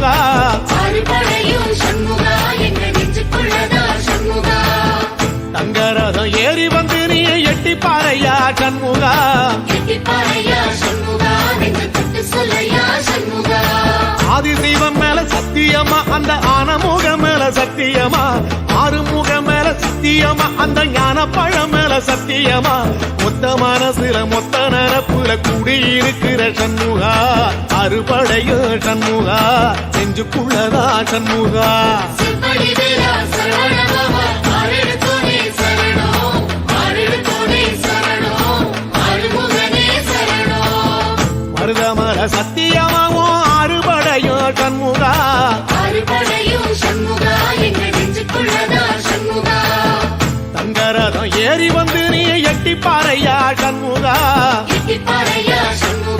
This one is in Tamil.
சண்முகா அறுபடையும் சண்முகா எங்க நெஞ்சுக்குள்ளதா சண்முகா தங்கரதம் ஏறி வந்து நீ எட்டி பாறையா சண்முகா எட்டிப்பாறையா சண்முகா நெஞ்சு தொட்டு சொல்லையா சண்முகா ஆதிசைவம் மேல சத்தியமா அந்த ஆனமுகம் மேல சத்தியமா ஆறுமுகம் மேல சத்தியமா அந்த ஞான பழம் மேல சத்தியமா மொத்த மனசுல மொத்த நரப்புல கூடியிருக்கிற சண்முகா அறுபடையும் சண்முகா நெஞ்சுக்குள்ளதா சண்முகா செவ்வழி வேலா சரவணபவா ஆறெடுத்தோனே சரணம் ஆறெடுத்தோனே சரணம் ஆறுமுகனே சரணம் மருதமர சத்தியமாவும் அறுபடையும் சண்முகா அறுபடையும் சண்முகா எங்க நெஞ்சுக்குள்ளதா சண்முகா தங்கரதம் ஏறி வந்து நீ எட்டி பாறையா சண்முகா எட்டிப்பாறையா சண்முகா